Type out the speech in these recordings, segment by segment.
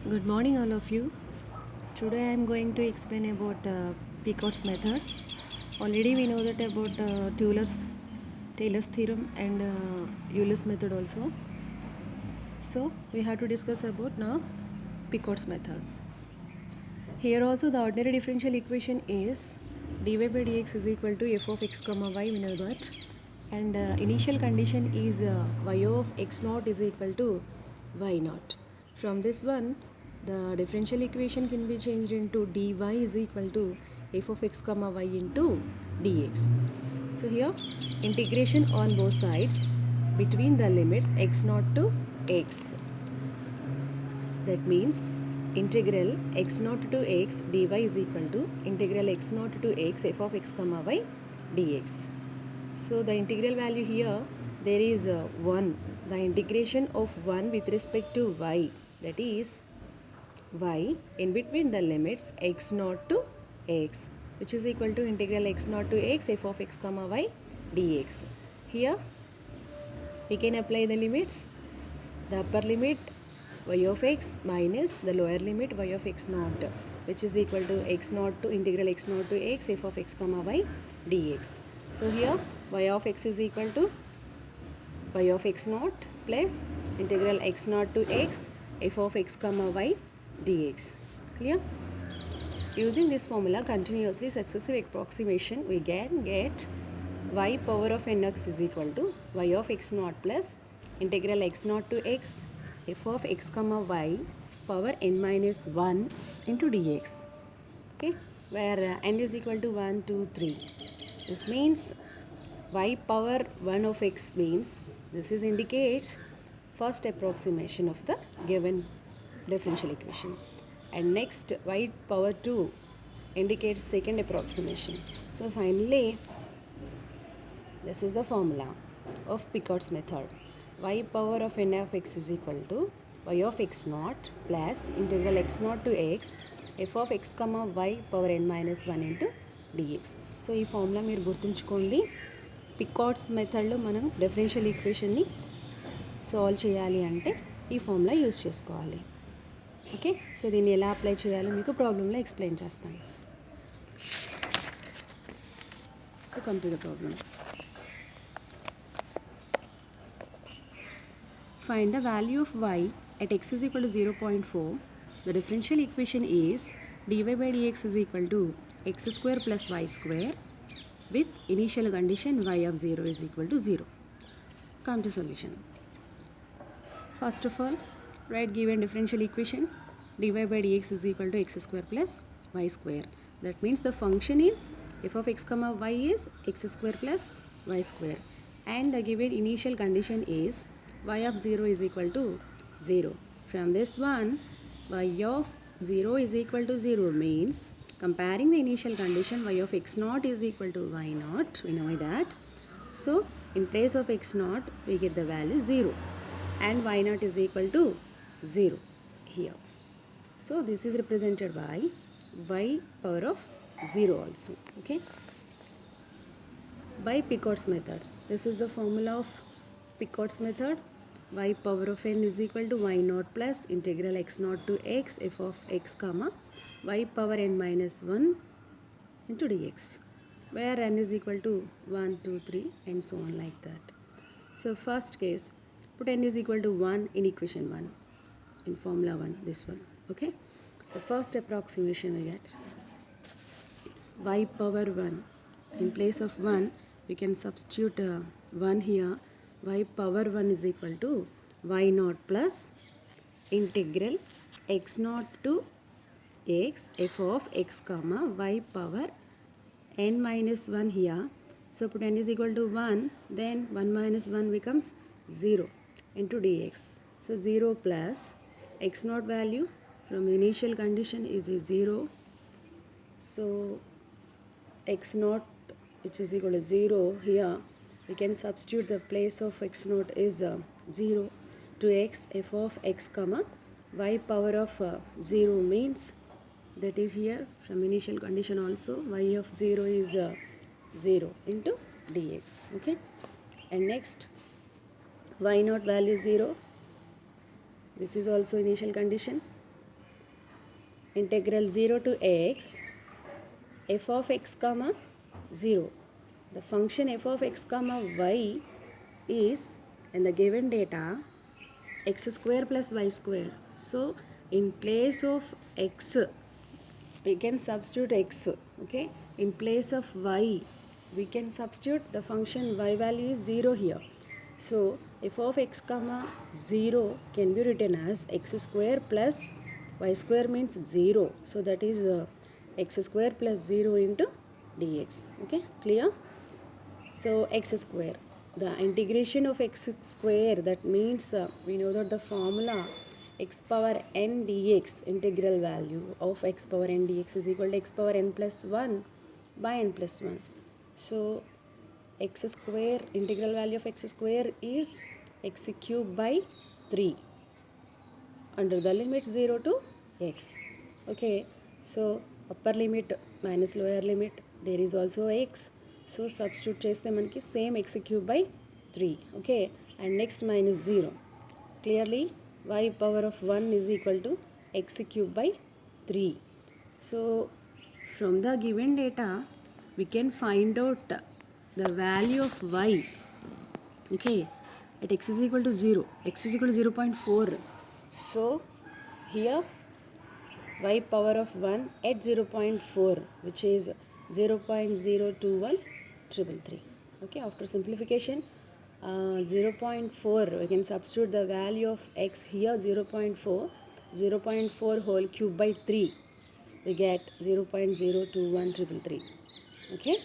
Good morning, all of you. Today I am going to explain about Picot's method. Already we know that about Taylor's theorem and Euler's method also. So we have to discuss about now Picot's method. Here also the ordinary differential equation is dy by dx is equal to f of x comma y, we know that. And initial condition is y of x naught is equal to y naught. From this one, the differential equation can be changed into dy is equal to f of x comma y into dx. So here integration on both sides between the limits x naught to x. That means integral x naught to x dy is equal to integral x naught to x f of x comma y dx. So the integral value here there is 1. The integration of 1 with respect to y, that is y in between the limits x naught to x, which is equal to integral x naught to x f of x comma y dx. Here we can apply the limits. The upper limit y of x minus the lower limit y of x naught, which is equal to x naught to integral x naught to x f of x comma y dx. So here y of x is equal to y of x naught plus integral x naught to x f of x comma y dx. Clear? Using this formula continuously successive approximation, we can get y power of nx is equal to y of x naught plus integral x naught to x f of x comma y power n minus 1 into dx. Okay, where n is equal to 1, 2, 3. This means y power 1 of x means this is indicates first approximation of the given differential equation, and next y power 2 indicates second approximation. So finally this is the formula of Picot's method. Y power of n of x is equal to y of x naught plus integral x naught to x f of x comma y power n minus 1 into dx. So ఈ formula మీరు గుర్తుంచుకోండి. పికాట్స్ మెథడ్లో మనం differential ఈక్వేషన్ని solve చేయాలి అంటే ఈ formula use చేసుకోవాలి. ఓకే, సో దీన్ని ఎలా అప్లై చేయాలో మీకు ప్రాబ్లంలో ఎక్స్ప్లెయిన్ చేస్తాను. So come to the problem. Find the value of y at x is equal to 0.4. The differential equation is dy by dx is equal to x square plus y square with initial condition y of 0 is equal to 0. Come to solution. First of all, write given differential equation dy by dx is equal to x square plus y square. That means the function is f of x comma y is x square plus y square, and the given initial condition is y of 0 is equal to 0. From this one, y of 0 is equal to 0 means comparing the initial condition y of x naught is equal to y naught, we know that. So in place of x naught we get the value 0 and y naught is equal to 0 here. So this is represented by y power of 0 also. Okay, by Picot's method. This is the formula of Picot's method. Y power of n is equal to y naught plus integral x naught to x f of x comma y power n minus 1 into dx, where n is equal to 1, 2, 3 and so on like that. So first case, put n is equal to 1 in equation 1 in formula 1, this one. Okay, the first approximation we get y power 1. In place of 1 we can substitute 1 here. Y power 1 is equal to y naught plus integral x naught to x f of x comma y power n minus 1 here. So put n is equal to 1, then 1 minus 1 becomes 0 into dx. So 0 plus x naught value from the initial condition is 0. So x naught, which is equal to 0 here, we can substitute the place of x naught is 0 to x f of x comma y power of 0 means that is here from initial condition also y of 0 is 0 into dx. Okay, and next y naught value 0, this is also initial condition, integral 0 to x f of x comma 0. The function f of x comma y is in the given data x square plus y square. So in place of x we can substitute x, okay. In place of y we can substitute the function y value is 0 here. So f of x comma 0 can be written as x square plus y square means 0. So that is x square plus 0 into dx. Okay, clear? So x square, the integration of x square, that means we know that the formula x power n dx, integral value of x power n dx is equal to x power n plus 1 by n plus 1. So x square, integral value of x square is x cube by 3 under the limit 0 to x. Okay, so upper limit minus lower limit, there is also x. So substitute cheste manaki same x cube by 3. Okay, and next minus 0. Clearly y power of 1 is equal to x cube by 3. So from the given data we can find out the value of y, okay, at x is equal to 0, x is equal to 0.4. So here y power of 1 at 0.4, which is 0.021333. Okay, after simplification, 0.4 we can substitute the value of x here 0.4, 0.4 whole cube by 3, we get 0.021333. Okay,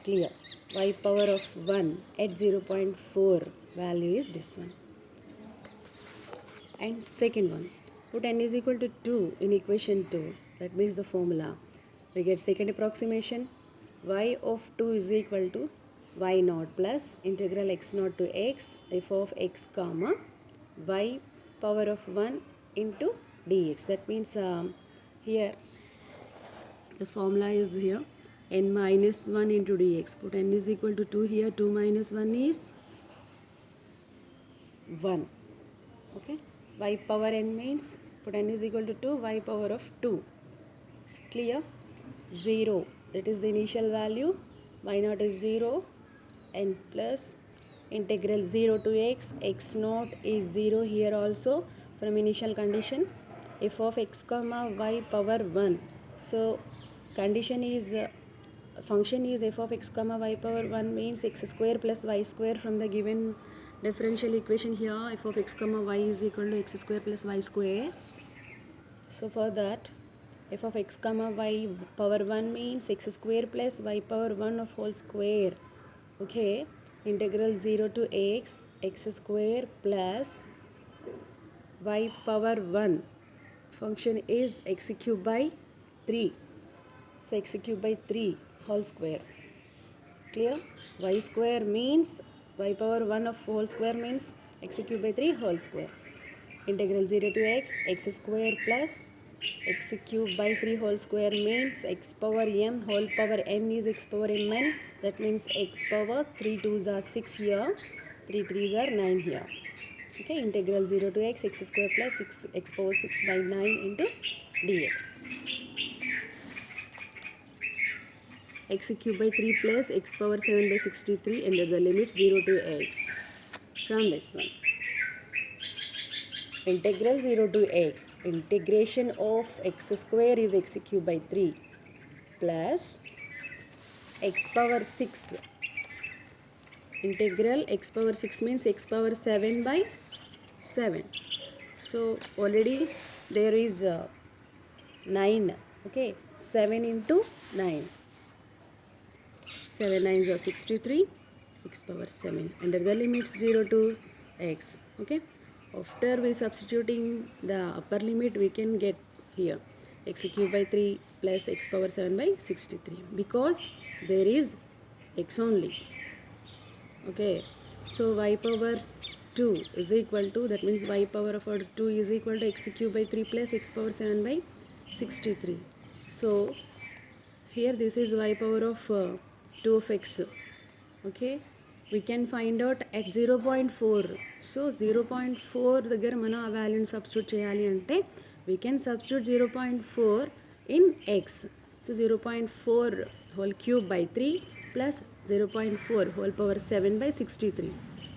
clear? Y power of 1 at 0.4 value is this one. And second one, put n is equal to 2 in equation 2, that means the formula. We get second approximation, y of 2 is equal to y naught plus integral x naught to x f of x comma y power of 1 into dx. That means here the formula is here n minus 1 into dx. Put n is equal to 2 here, 2 minus 1 is 1. Okay, y power n means put n is equal to 2, y power of 2. Clear? 0, that is the initial value, y naught is 0, n plus integral 0 to x, x naught is 0 here also from initial condition, f of x comma y power 1. So condition is function is f of x comma y power 1 means x square plus y square. From the given differential equation here, f of x comma y is equal to x square plus y square. So for that, f of x comma y power 1 means x square plus y power 1 of whole square. Okay, integral 0 to x, x square plus y power 1. Function is x cube by 3. So x cube by 3 whole square. Clear? Y square means y power 1 of whole square means x cube by 3 whole square. Integral 0 to x, x square plus x cube by 3 whole square means x power m whole power n is x power mn. That means x power 3 2s are 6 here, 3 3s are 9 here. Okay, integral 0 to x, x square plus x power 6 by 9 into dx. X cube by 3 plus x power 7 by 63 under the limits 0 to x. From this one, integral 0 to x, integration of x square is x cube by 3 plus x power 6. Integral x power 6 means x power 7 by 7. So already there is 9. Okay, 7 into 9. 7 9s are 63, x power 7 under the limits 0 to x. Okay, after we substituting the upper limit, we can get here x cube by 3 plus x power 7 by 63 because there is x only. Okay, so y power 2 is equal to, that means y power of 2 is equal to x cube by 3 plus x power 7 by 63. So here this is y power of 2 of x. Okay, we can find out at 0.4. So 0.4 దగ్గర మనం ఆ వాల్యూని substitute చేయాలి అంటే we can substitute 0.4 in x. So 0.4 whole cube by 3 plus 0.4 whole power 7 by 63.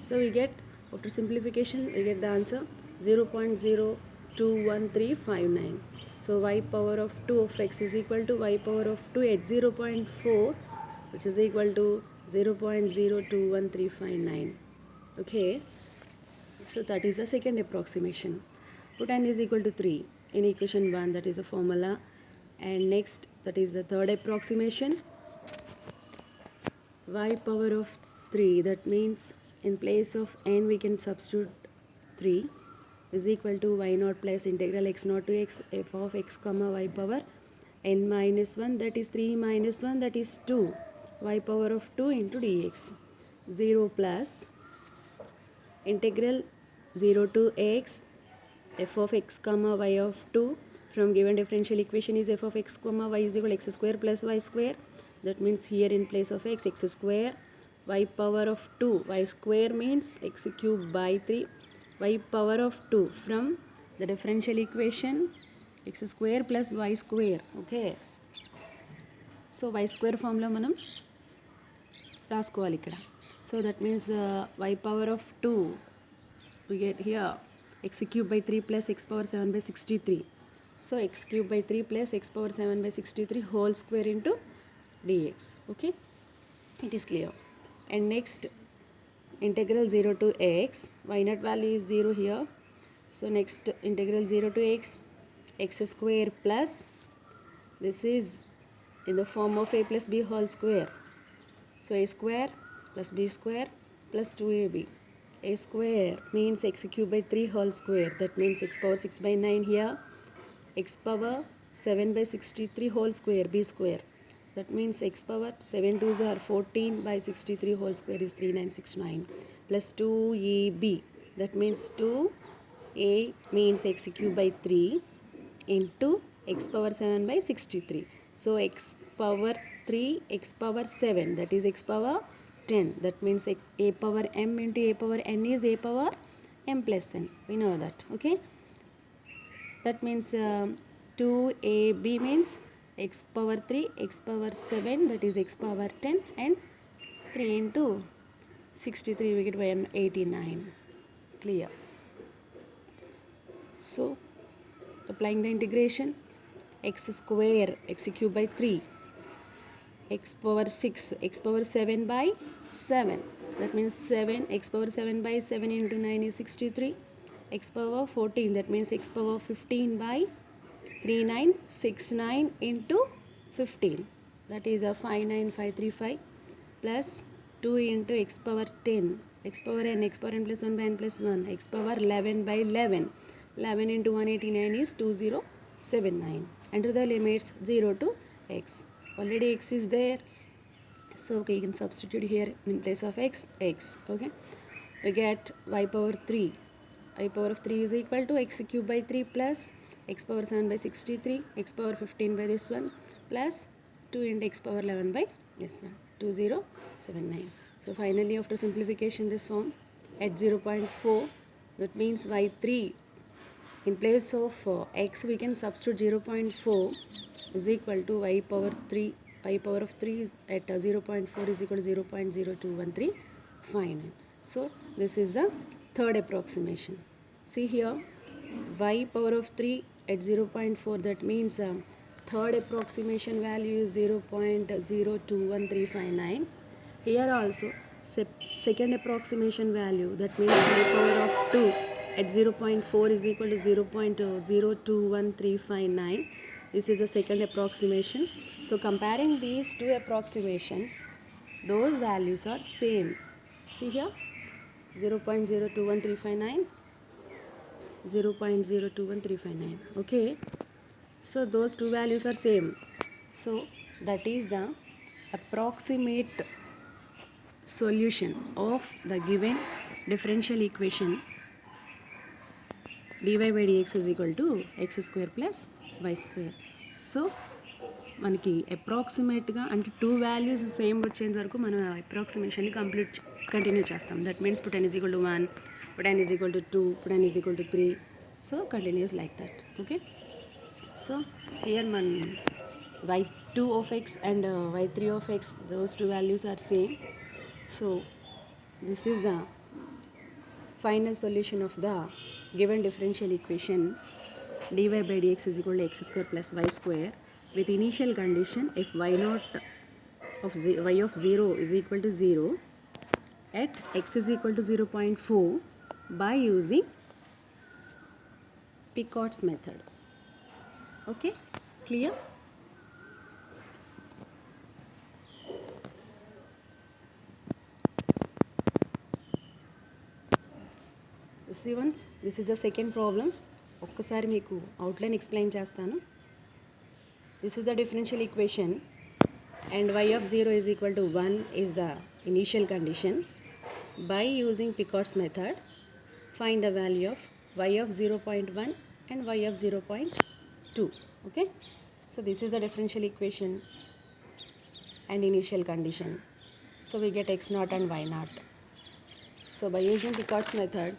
So we get, after simplification, we get the answer 0.021359. So y power of 2 of x is equal to y power of 2 at 0.4, which is equal to 0.021359. Okay, so that is the second approximation. Put n is equal to 3 in equation 1, that is the formula. And next, that is the third approximation. Y power of 3, that means in place of n we can substitute 3, is equal to y naught plus integral x naught to x f of x comma y power n minus 1, that is 3 minus 1, that is 2, y power of 2 into dx. 0 plus integral 0 to x f of x comma y of 2 from given differential equation is f of x comma y is equal to x square plus y square. That means here in place of x square, y power of 2, y square means x cube by 3, y power of 2 from the differential equation x square plus y square. Okay, so y square formula manam రాసుకోవాలి ఇక్కడ. So that means y power of 2, we get here x cube by 3 plus x power 7 by 63. So x cube by 3 plus x power 7 by 63 whole square into dx. Okay, it is clear. And next, integral 0 to x, y naught value is 0 here. So next, integral 0 to x square plus, this is in the form of a plus b whole square. So a square plus b square plus 2ab. A square means x cube by 3 whole square, that means x power 6 by 9 here, x power 7 by 63 whole square, b square, that means x power 7 2s are 14 by 63 whole square is 3969 plus 2ab, that means 2a means x cube by 3 into x power 7 by 63. So x power 3, x power 7, that is x power 10, that means a power m into a power n is a power m plus n, we know that. Okay, that means 2ab means x power 3, x power 7, that is x power 10, and 3 into 63 we get 189. Clear? So applying the integration, x square x cube by 3, x power 6, x power 7 by 7, that means 7, x power 7 by 7 into 9 is 63, x power 14, that means x power 15 by 3969 into 15, that is a 59535 plus 2 into x power 10, x power n plus 1 by n plus 1, x power 11 by 11, 11 into 189 is 2079. Enter the limits 0 to x. Already x is there, so we can substitute here in place of x. Okay, we get y power 3, y power of 3 is equal to x cube by 3 plus x power 7 by 63, x power 15 by this one plus 2 into x power 11 by this one, 2079. So finally, after simplification, this form at 0.4, that means y3 in place of x we can substitute 0.4 is equal to y power 3, y power of 3 is at 0.4 is equal to 0.021359. So this is the third approximation. See here, y power of 3 at 0.4, that means third approximation value is 0.021359. Here also second approximation value, that means y power of 2 at 0.4 is equal to 0.021359. This is the second approximation. So comparing these two approximations, those values are same. See here, 0.021359, 0.021359. Okay, so those two values are same. So that is the approximate solution of the given differential equation dy by dx is equal to x square plus y square. So మనకి అప్రాక్సిమేట్గా అంటే two values same వచ్చేంత వరకు మనం అప్రాక్సిమేషన్ని continue చేస్తాం. That means put n is equal to 1, put n is equal to 2, put n is equal to 3, so continuous like that. Okay, so here మన y2 of x and y3 of x, those two values are same. So this is the final solution of the given differential equation dy by dx is equal to x square plus y square with initial condition if y naught of y of 0 is equal to 0 at x is equal to 0.4 by using Picot's method. Okay, clear? See once, this is the second problem. ఒక్కసారి మీకు outline explain చేస్తాను. This is the differential equation and y of 0 is equal to 1 is the initial condition. By using Picot's method, find the value of y of 0.1 and y of 0.2. Okay, so this is the differential equation and initial condition. So we get x naught and y naught. So by using Picot's method,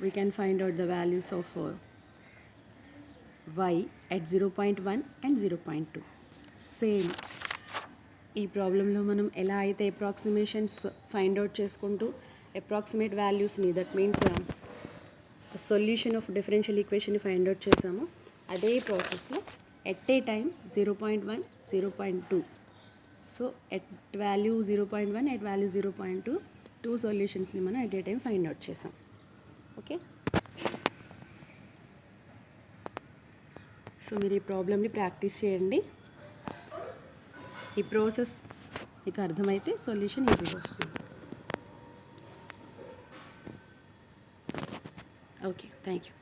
we can find out the values of y at 0.1 and 0.2. Same ఈ ప్రాబ్లంలో మనం ఎలా అయితే approximations find out చేసుకుంటూ approximate వాల్యూస్ని, that means solution of differential ఈక్వేషన్ని find out చేసాము, అదే ప్రాసెస్లో at a time 0.1 0.2, so at value 0.1 at value 0.2 two సొల్యూషన్స్ని మనం at a time find out చేసాం. ఓకే, సో మీరు ఈ ప్రాబ్లమ్ని ప్రాక్టీస్ చేయండి. ఈ ప్రాసెస్ మీకు అర్థమైతే సొల్యూషన్ ఈజీగా వస్తుంది. Okay, thank you.